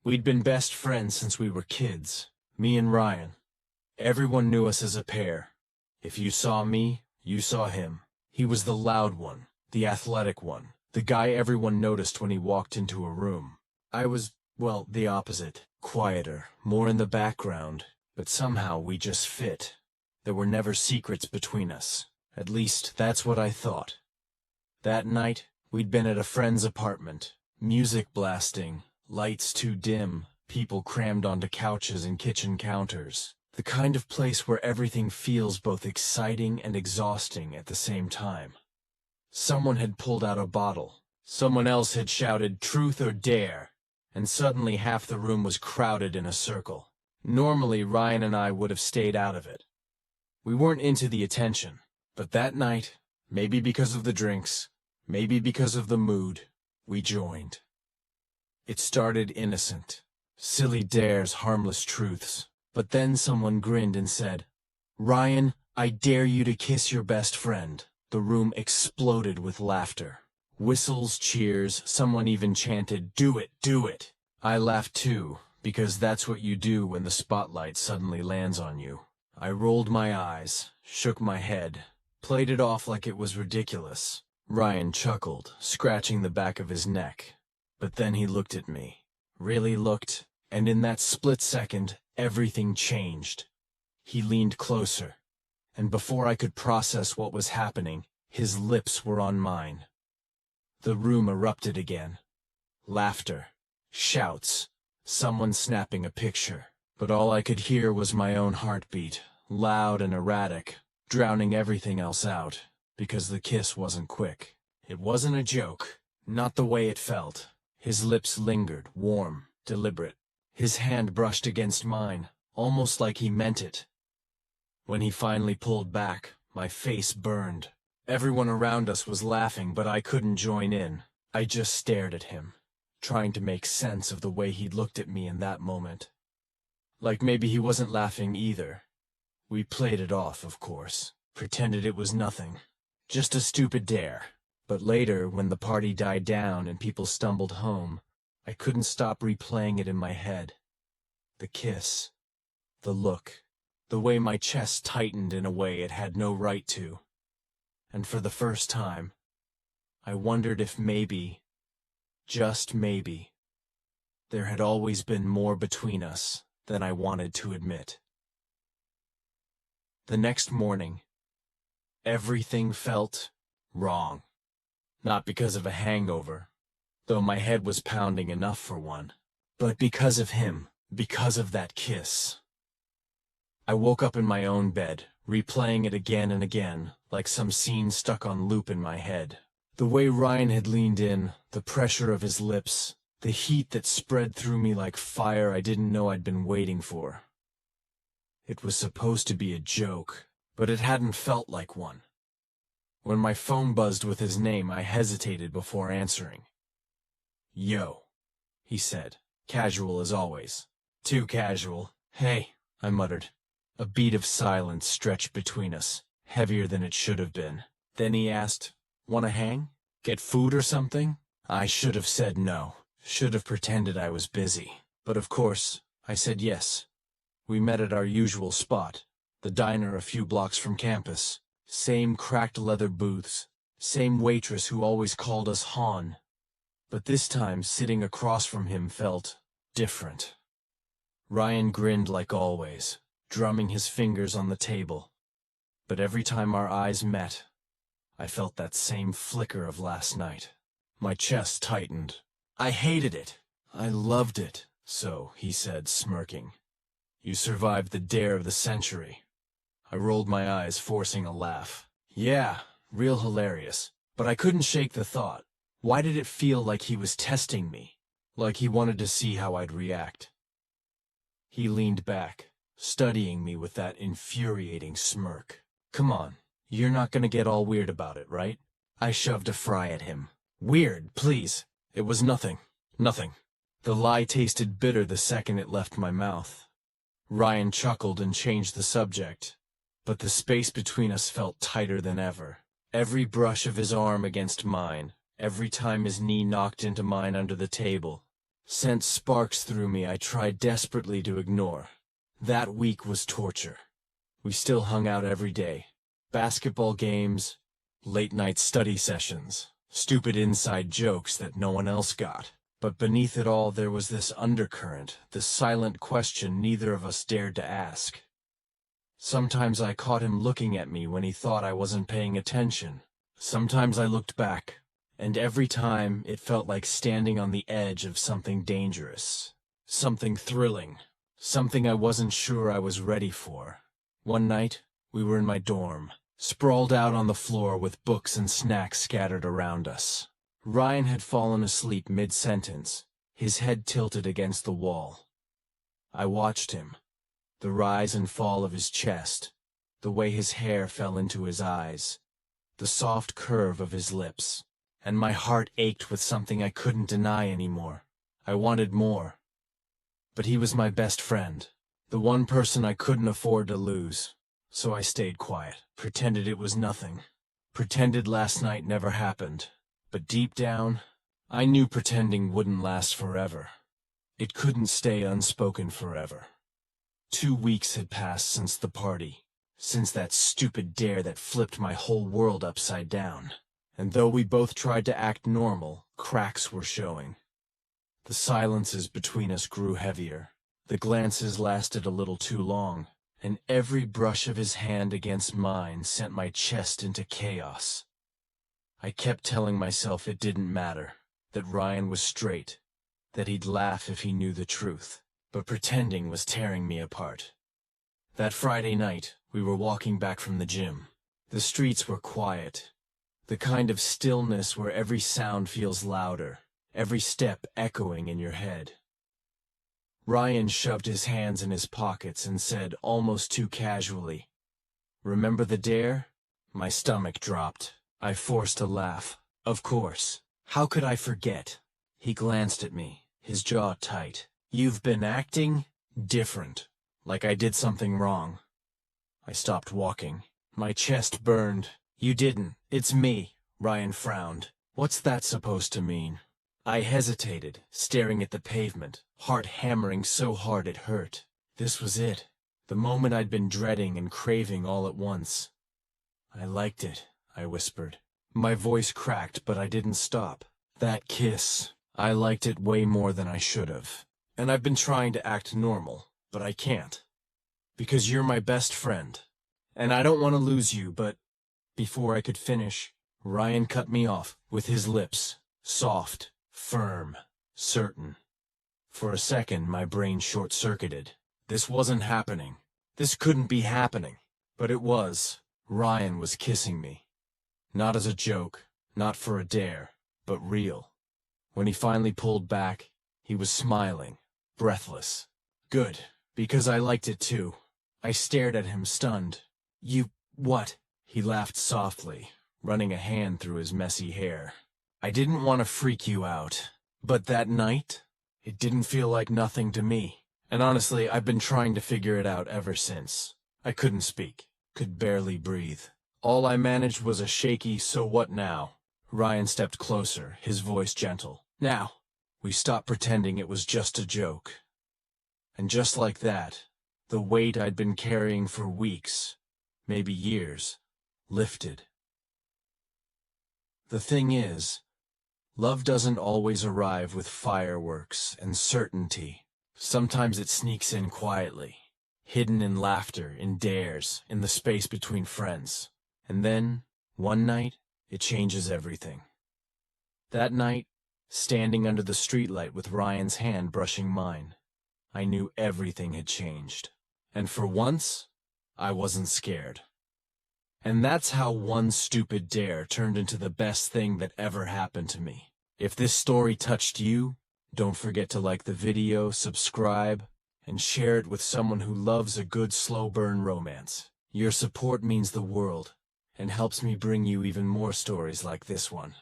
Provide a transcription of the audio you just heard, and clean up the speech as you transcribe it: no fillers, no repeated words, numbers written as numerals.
We'd been best friends since we were kids, me and Ryan. Everyone knew us as a pair. If you saw me, you saw him. He was the loud one, the athletic one, the guy everyone noticed when he walked into a room. I was, well, the opposite, quieter, more in the background, but somehow we just fit. There were never secrets between us. At least, that's what I thought. That night, we'd been at a friend's apartment, music blasting, lights too dim, people crammed onto couches and kitchen counters. The kind of place where everything feels both exciting and exhausting at the same time. Someone had pulled out a bottle. Someone else had shouted, "Truth or dare," and suddenly half the room was crowded in a circle. Normally, Ryan and I would have stayed out of it. We weren't into the attention, but that night, maybe because of the drinks, maybe because of the mood, we joined. It started innocent. Silly dares, harmless truths. But then someone grinned and said, "Ryan, I dare you to kiss your best friend." The room exploded with laughter. Whistles, cheers, someone even chanted, "Do it, do it." I laughed too, because that's what you do when the spotlight suddenly lands on you. I rolled my eyes, shook my head, played it off like it was ridiculous. Ryan chuckled, scratching the back of his neck. But then he looked at me. Really looked, and in that split second, everything changed. He leaned closer, and before I could process what was happening, his lips were on mine. The room erupted again. Laughter, shouts, someone snapping a picture. But all I could hear was my own heartbeat, loud and erratic, drowning everything else out, because the kiss wasn't quick. It wasn't a joke, not the way it felt. His lips lingered, warm, deliberate. His hand brushed against mine, almost like he meant it. When he finally pulled back, my face burned. Everyone around us was laughing, but I couldn't join in. I just stared at him, trying to make sense of the way he'd looked at me in that moment. Like maybe he wasn't laughing either. We played it off, of course, pretended it was nothing. Just a stupid dare. But later, when the party died down and people stumbled home, I couldn't stop replaying it in my head. The kiss, the look, the way my chest tightened in a way it had no right to. And for the first time, I wondered if maybe, just maybe, there had always been more between us than I wanted to admit. The next morning, everything felt wrong. Not because of a hangover, though my head was pounding enough for one, but because of him, because of that kiss. I woke up in my own bed, replaying it again and again, like some scene stuck on loop in my head. The way Ryan had leaned in, the pressure of his lips, the heat that spread through me like fire I didn't know I'd been waiting for. It was supposed to be a joke, but it hadn't felt like one. When my phone buzzed with his name, I hesitated before answering. "Yo," he said, casual as always. Too casual. "Hey," I muttered. A beat of silence stretched between us, heavier than it should have been. Then he asked, "Wanna hang? Get food or something?" I should have said no, should have pretended I was busy. But of course, I said yes. We met at our usual spot, the diner a few blocks from campus. Same cracked leather booths, same waitress who always called us Han. But this time, sitting across from him felt different. Ryan grinned like always, drumming his fingers on the table. But every time our eyes met, I felt that same flicker of last night. My chest tightened. I hated it. I loved it. "So," he said, smirking, "you survived the dare of the century." I rolled my eyes, forcing a laugh. Yeah, real hilarious. But I couldn't shake the thought. Why did it feel like he was testing me? Like he wanted to see how I'd react? He leaned back, studying me with that infuriating smirk. "Come on, you're not gonna get all weird about it, right?" I shoved a fry at him. "Weird, please. It was nothing. Nothing." The lie tasted bitter the second it left my mouth. Ryan chuckled and changed the subject. But the space between us felt tighter than ever. Every brush of his arm against mine, every time his knee knocked into mine under the table, sent sparks through me I tried desperately to ignore. That week was torture. We still hung out every day. Basketball games, late-night study sessions, stupid inside jokes that no one else got. But beneath it all there was this undercurrent, this silent question neither of us dared to ask. Sometimes I caught him looking at me when he thought I wasn't paying attention. Sometimes I looked back, and every time it felt like standing on the edge of something dangerous, something thrilling, something I wasn't sure I was ready for. One night, we were in my dorm, sprawled out on the floor with books and snacks scattered around us. Ryan had fallen asleep mid-sentence, his head tilted against the wall. I watched him, the rise and fall of his chest, the way his hair fell into his eyes, the soft curve of his lips, and my heart ached with something I couldn't deny anymore. I wanted more. But he was my best friend, the one person I couldn't afford to lose. So I stayed quiet, pretended it was nothing, pretended last night never happened. But deep down, I knew pretending wouldn't last forever. It couldn't stay unspoken forever. 2 weeks had passed since the party, since that stupid dare that flipped my whole world upside down. And though we both tried to act normal, cracks were showing. The silences between us grew heavier. The glances lasted a little too long, and every brush of his hand against mine sent my chest into chaos. I kept telling myself it didn't matter, that Ryan was straight, that he'd laugh if he knew the truth, but pretending was tearing me apart. That Friday night, we were walking back from the gym. The streets were quiet, the kind of stillness where every sound feels louder, every step echoing in your head. Ryan shoved his hands in his pockets and said almost too casually, "Remember the dare?" My stomach dropped. I forced a laugh. Of course. How could I forget? He glanced at me, his jaw tight. "You've been acting different, like I did something wrong." I stopped walking. My chest burned. "You didn't. It's me." Ryan frowned. "What's that supposed to mean?" I hesitated, staring at the pavement, heart hammering so hard it hurt. This was it, the moment I'd been dreading and craving all at once. "I liked it," I whispered. My voice cracked, but I didn't stop. "That kiss, I liked it way more than I should have. And I've been trying to act normal, but I can't. Because you're my best friend. And I don't want to lose you, but..." Before I could finish, Ryan cut me off with his lips, soft, firm, certain. For a second, my brain short-circuited. This wasn't happening. This couldn't be happening. But it was. Ryan was kissing me. Not as a joke, not for a dare, but real. When he finally pulled back, he was smiling, breathless. Good, because I liked it too. I stared at him, stunned. "You, what?" He laughed softly, running a hand through his messy hair. "I didn't want to freak you out, but that night, it didn't feel like nothing to me. And honestly, I've been trying to figure it out ever since." I couldn't speak, could barely breathe. All I managed was a shaky, "So what now?" Ryan stepped closer, his voice gentle. "Now." We stopped pretending it was just a joke. And just like that, the weight I'd been carrying for weeks, maybe years, lifted. The thing is, love doesn't always arrive with fireworks and certainty. Sometimes it sneaks in quietly, hidden in laughter, in dares, in the space between friends. And then, one night, it changes everything. That night, standing under the streetlight with Ryan's hand brushing mine, I knew everything had changed. And for once, I wasn't scared. And that's how one stupid dare turned into the best thing that ever happened to me. If this story touched you, don't forget to like the video, subscribe, and share it with someone who loves a good slow burn romance. Your support means the world, and helps me bring you even more stories like this one.